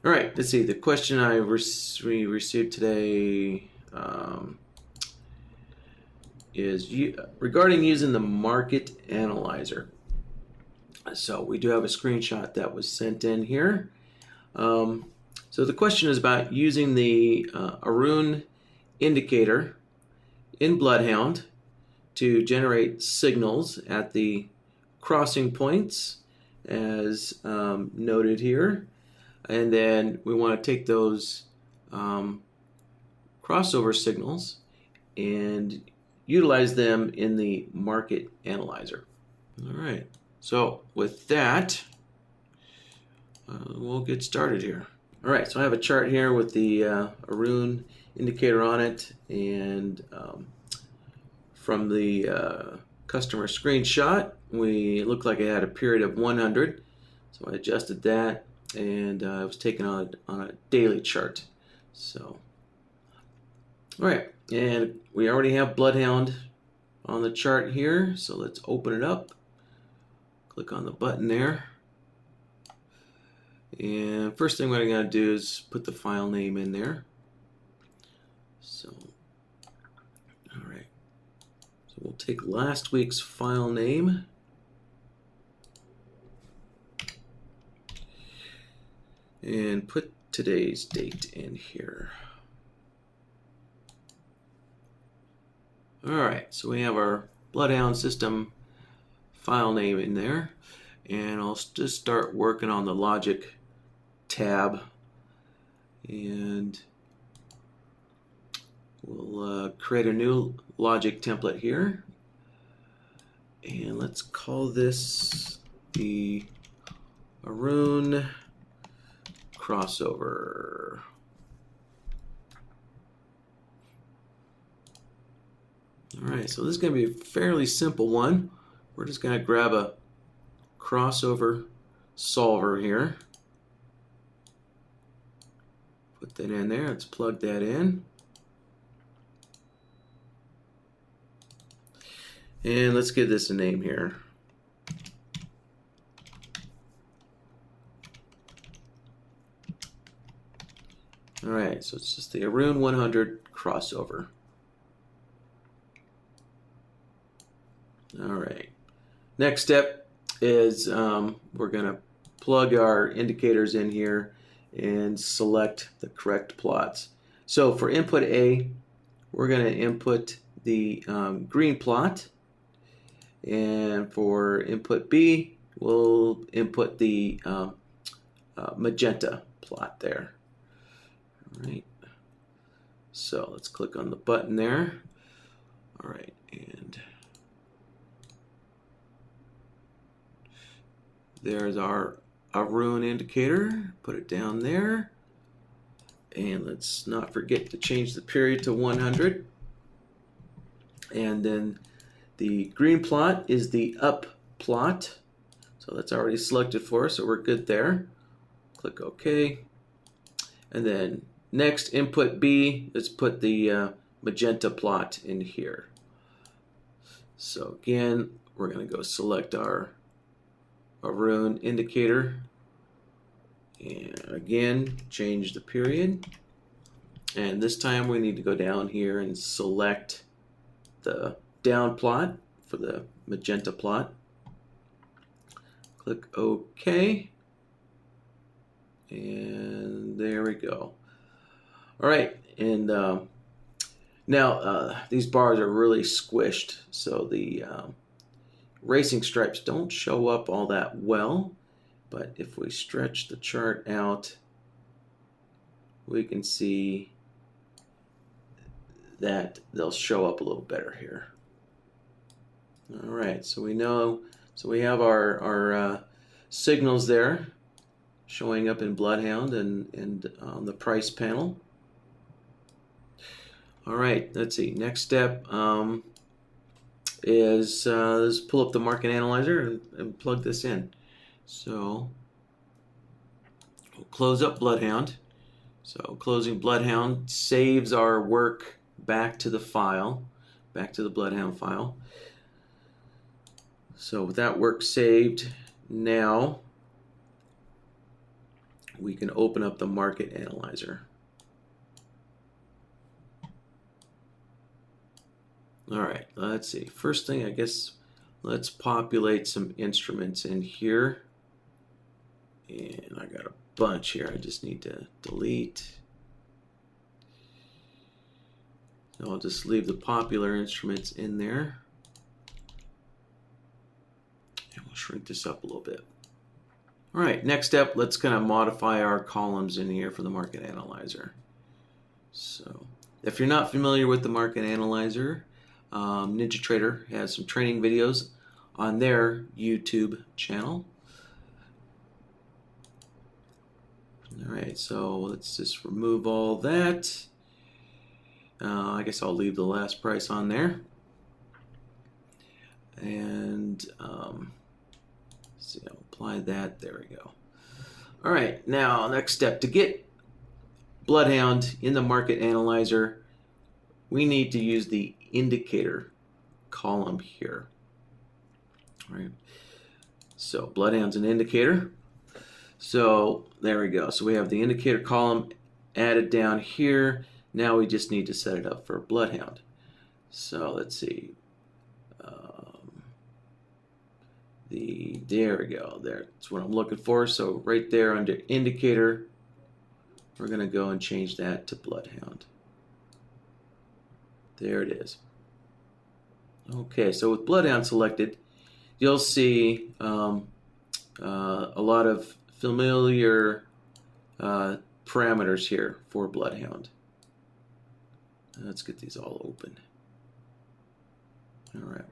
All right, let's see. The question we received today is regarding using the market analyzer. So we do have a screenshot that was sent in here. So the question is about using the Aroon indicator in BloodHound to generate signals at the crossing points as noted here. And then we want to take those crossover signals and utilize them in the market analyzer. All right, so with that, we'll get started here. All right, so I have a chart here with the Aroon indicator on it, and from the customer screenshot, it looked like it had a period of 100, so I adjusted that, and I was taken on a daily chart. So, all right, and we already have BloodHound on the chart here, so let's open it up. Click on the button there. And first thing what I'm going to do is put the file name in there. So, all right. So we'll take last week's file name. And put today's date in here. All right, so we have our BloodHound system file name in there. And I'll just start working on the logic tab, and we'll create a new logic template here, and let's call this the Aroon crossover. All right, so this is going to be a fairly simple one. We're just going to grab a crossover solver here. Put that in there. Let's plug that in. And let's give this a name here. All right, so it's just the Aroon 100 crossover. All right. Next step is we're going to plug our indicators in here and select the correct plots. So for input A, we're going to input the green plot, and for input B, we'll input the magenta plot there. All right. So let's click on the button there. All right, and there's our Aroon indicator. Put it down there. And let's not forget to change the period to 100. And then the green plot is the up plot. So that's already selected for us, so we're good there. Click OK. And then next, input B, let's put the magenta plot in here. So again, we're going to go select our Aroon indicator, and again change the period, and this time we need to go down here and select the down plot for the magenta plot. Click OK, and there we go. All right, and now these bars are really squished, so the racing stripes don't show up all that well, but if we stretch the chart out, we can see that they'll show up a little better here. All right, so we have our signals there showing up in BloodHound and on the price panel. All right, let's see. Next step is let's pull up the market analyzer and plug this in. So we'll close up BloodHound. So closing BloodHound saves our work back to the file, back to the BloodHound file. So with that work saved, now we can open up the market analyzer. All right, let's see. First thing, I guess, let's populate some instruments in here. And I got a bunch here. I just need to delete. So I'll just leave the popular instruments in there. And we'll shrink this up a little bit. All right, next step, let's kind of modify our columns in here for the market analyzer. So if you're not familiar with the market analyzer, NinjaTrader has some training videos on their YouTube channel. All right, so let's just remove all that. I guess I'll leave the last price on there. And see, I'll apply that. There we go. All right, now next step, to get BloodHound in the market analyzer, we need to use the indicator column here. All right, so BloodHound's an indicator. So there we go. So we have the indicator column added down here. Now we just need to set it up for BloodHound. So let's see. There we go. That's what I'm looking for. So right there under indicator, we're going to go and change that to BloodHound. There it is. Okay, so with BloodHound selected, you'll see a lot of familiar parameters here for BloodHound. Let's get these all open. All right.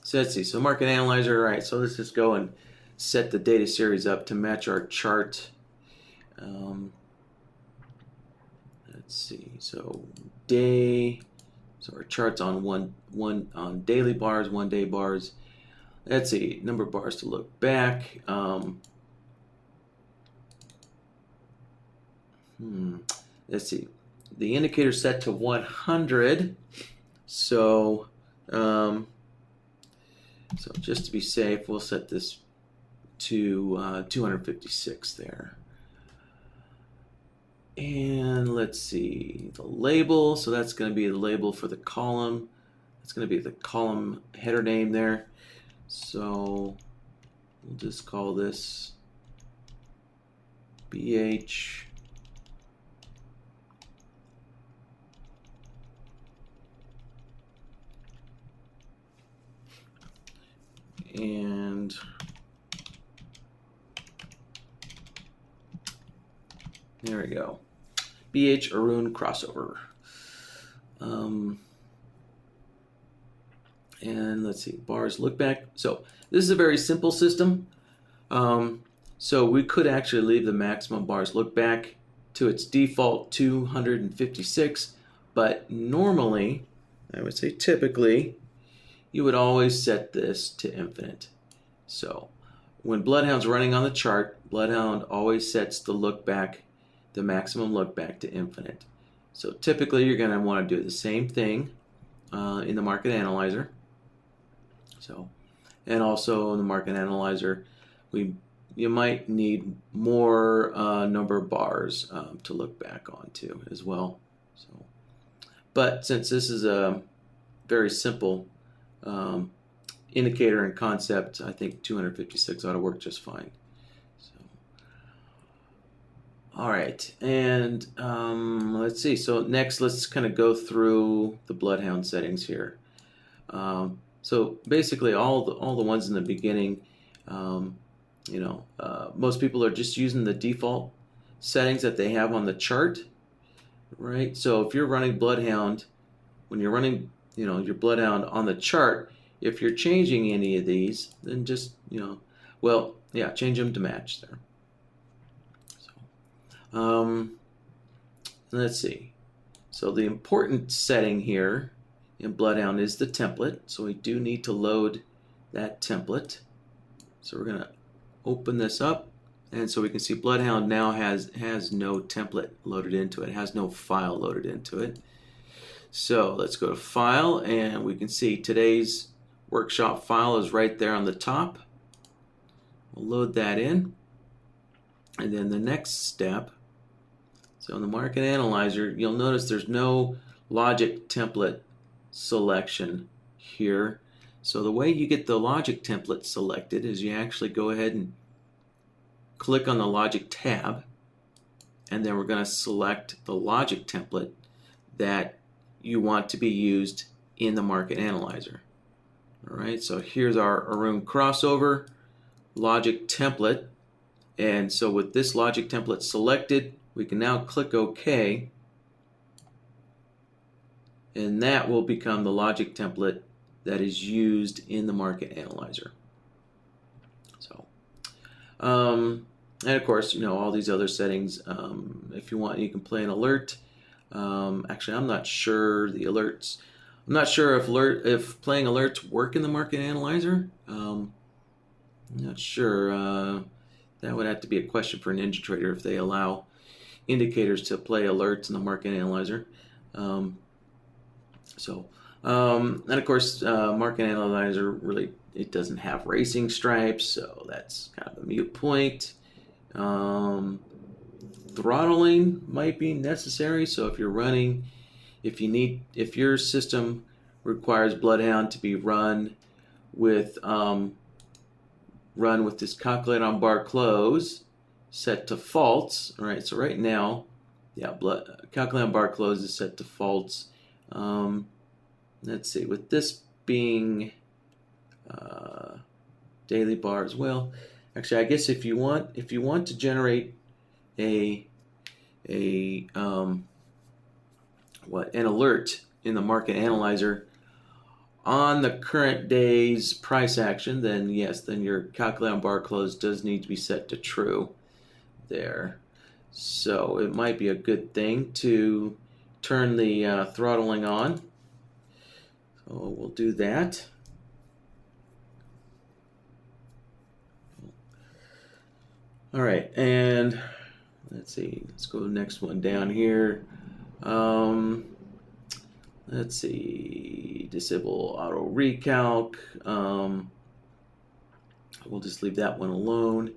So let's see. So market analyzer. All right. So let's just go and set the data series up to match our chart. Let's see. So day. So our chart's on one on daily bars, 1 day bars. Let's see. Number of bars to look back. Let's see. The indicator set to 100. So so just to be safe, we'll set this to 256 there. And let's see, the label. So that's going to be the label for the column. That's going to be the column header name there. So we'll just call this BH. And there we go. BH Aroon crossover. And let's see, bars look back. So this is a very simple system. So we could actually leave the maximum bars look back to its default 256, but normally, I would say typically, you would always set this to infinite. So when BloodHound's running on the chart, BloodHound always sets the look back, the maximum look back to infinite. So typically you're going to want to do the same thing in the market analyzer. So, and also in the market analyzer, you might need more number of bars to look back onto as well. So, but since this is a very simple indicator and concept, I think 256 ought to work just fine. So, all right, and let's see. So next, let's kind of go through the BloodHound settings here. So basically, all the ones in the beginning, most people are just using the default settings that they have on the chart, right? So if you're running BloodHound, when you're running your BloodHound on the chart, if you're changing any of these, then just, change them to match there. So, let's see. So the important setting here in BloodHound is the template. So we do need to load that template. So we're going to open this up. And so we can see BloodHound now has no template loaded into it. It has no file loaded into it. So let's go to File, and we can see today's workshop file is right there on the top. We'll load that in. And then the next step, so in the market analyzer, you'll notice there's no logic template selection here. So the way you get the logic template selected is you actually go ahead and click on the logic tab, and then we're going to select the logic template that you want to be used in the market analyzer. All right, so here's our Aroon crossover logic template. And so with this logic template selected, we can now click OK, and that will become the logic template that is used in the market analyzer. So, and of course, all these other settings. If you want, you can play an alert. Actually, I'm not sure the alerts. I'm not sure if playing alerts work in the market analyzer. I'm not sure. That would have to be a question for NinjaTrader if they allow indicators to play alerts in the market analyzer. And of course, market analyzer really, it doesn't have racing stripes, so that's kind of a moot point. Throttling might be necessary. So if you're running, if your system requires BloodHound to be run with this calculate on bar close set to false. All right, so right now, calculate on bar close is set to false. Let's see, with this being daily bar as well. Actually, I guess if you want to generate an alert in the market analyzer on the current day's price action, then yes, then your calculate on bar close does need to be set to true there. So it might be a good thing to turn the throttling on. So we'll do that. All right, and let's see. Let's go to the next one down here. Let's see. Disable auto recalc. We'll just leave that one alone.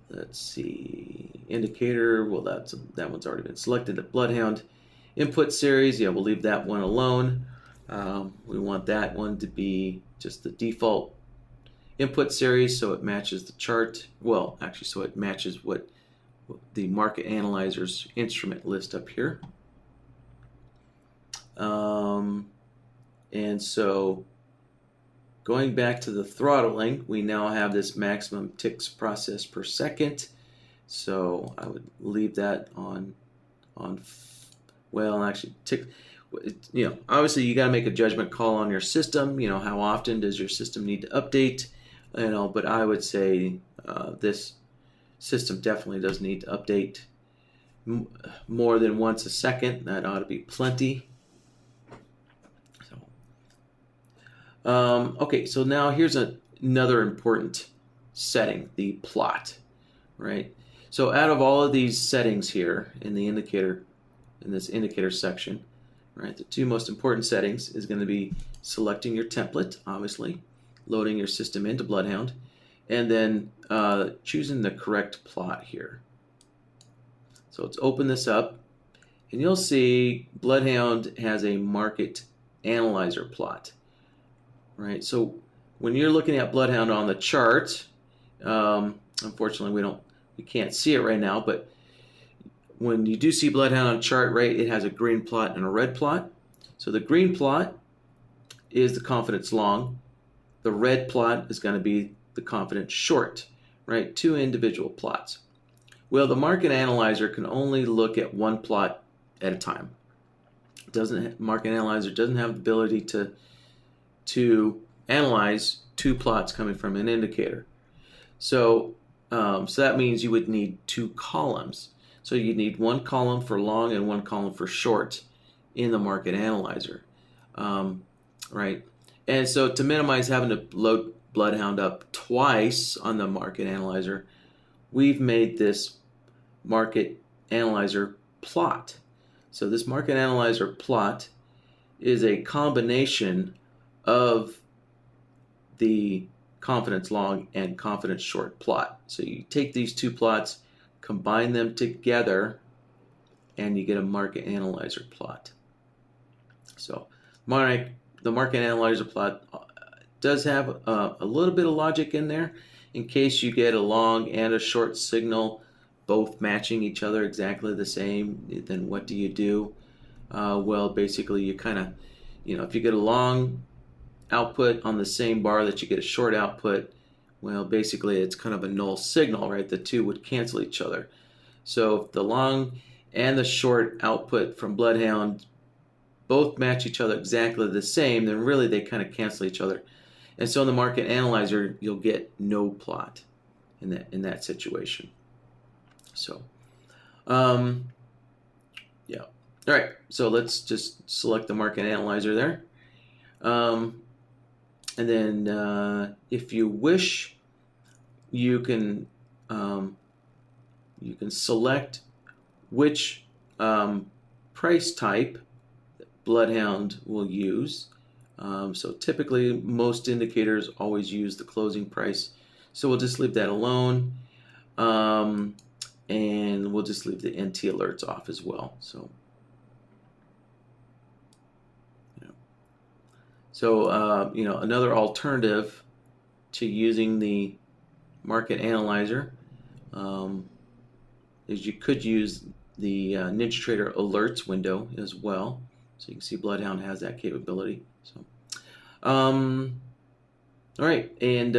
Let's see. Indicator. Well, that one's already been selected at BloodHound. Input series. Yeah, we'll leave that one alone. We want that one to be just the default input series, so it matches the chart. Well, actually, so it matches what the market analyzer's instrument list up here. And so going back to the throttling, we now have this maximum ticks processed per second. So I would leave that on well, actually tick. Obviously you got to make a judgment call on your system. How often does your system need to update? But I would say this system definitely does need to update more than once a second. That ought to be plenty. Okay, so now here's another important setting, the plot, right? So out of all of these settings here in the indicator, in this indicator section, right, the two most important settings is going to be selecting your template, obviously, loading your system into BloodHound, and then choosing the correct plot here. So let's open this up, and you'll see BloodHound has a market analyzer plot. Right, so when you're looking at BloodHound on the chart, unfortunately we can't see it right now, but when you do see BloodHound on the chart, right, it has a green plot and a red plot. So the green plot is the confidence long. The red plot is going to be the confidence short, right? Two individual plots. Well, the market analyzer can only look at one plot at a time. Market analyzer doesn't have the ability to analyze two plots coming from an indicator. So that means you would need two columns. So you'd need one column for long and one column for short in the market analyzer, right? And so to minimize having to load BloodHound up twice on the market analyzer, we've made this market analyzer plot. So this market analyzer plot is a combination of the confidence long and confidence short plot. So you take these two plots, combine them together, and you get a market analyzer plot. So the market analyzer plot does have a little bit of logic in there in case you get a long and a short signal both matching each other exactly the same. Then what do you do? Well, basically you kind of, if you get a long output on the same bar that you get a short output, well, basically it's kind of a null signal, right? The two would cancel each other. So if the long and the short output from BloodHound both match each other exactly the same, then really they kind of cancel each other. And so in the market analyzer, you'll get no plot in that situation. So, yeah. All right, so let's just select the market analyzer there. And then if you wish, you can select which price type BloodHound will use. So typically most indicators always use the closing price. So we'll just leave that alone. And we'll just leave the NT alerts off as well. So, another alternative to using the market analyzer is you could use the NinjaTrader alerts window as well. So you can see BloodHound has that capability. So, all right, and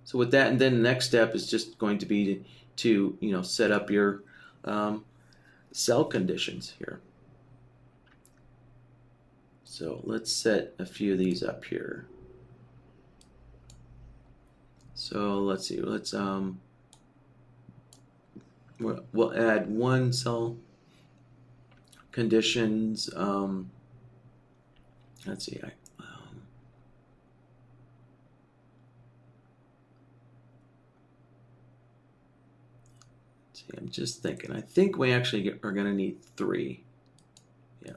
so with that, and then the next step is just going to be to set up your sell conditions here. So let's set a few of these up here. So let's see. Let's we'll add one sell conditions. Let's see. I'm just thinking. I think we actually are going to need 3. Yeah.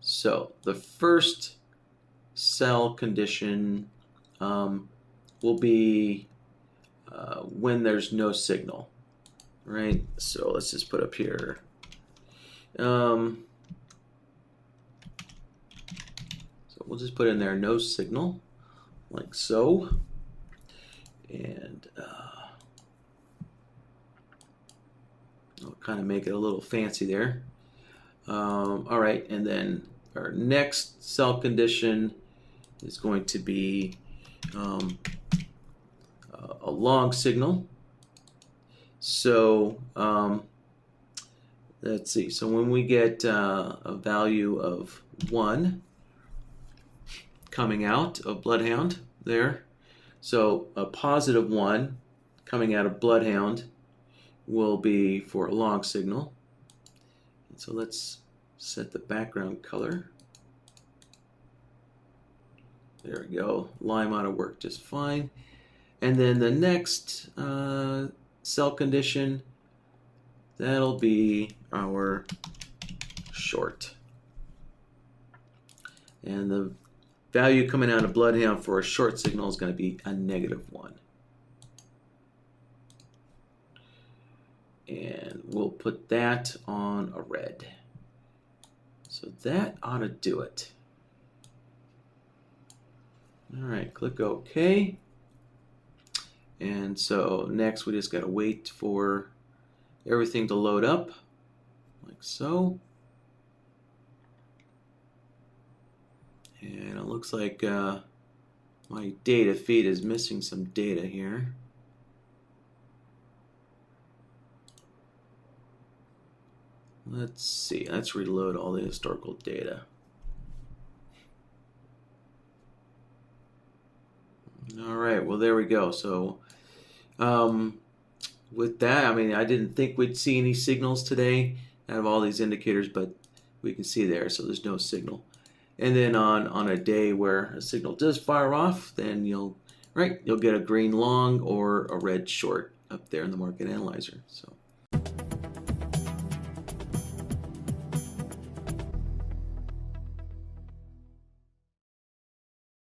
So the first sell condition will be when there's no signal, right? So let's just put up here. So we'll just put in there no signal, like so, and I'll kind of make it a little fancy there. All right, and then our next sell condition is going to be a long signal. So let's see. So when we get a value of 1 coming out of BloodHound there, so a positive 1 coming out of BloodHound will be for a long signal. And so let's set the background color. There we go. Lime ought to work just fine. And then the next sell condition, that'll be our short. And the value coming out of BloodHound for a short signal is going to be a -1. And we'll put that on a red. So that ought to do it. All right, click OK. And so next we just got to wait for everything to load up, like so. And it looks like my data feed is missing some data here. Let's see, let's reload all the historical data. All right, well, there we go. So with that, I mean, I didn't think we'd see any signals today out of all these indicators, but we can see there, so there's no signal. And then on a day where a signal does fire off, then you'll get a green long or a red short up there in the market analyzer. So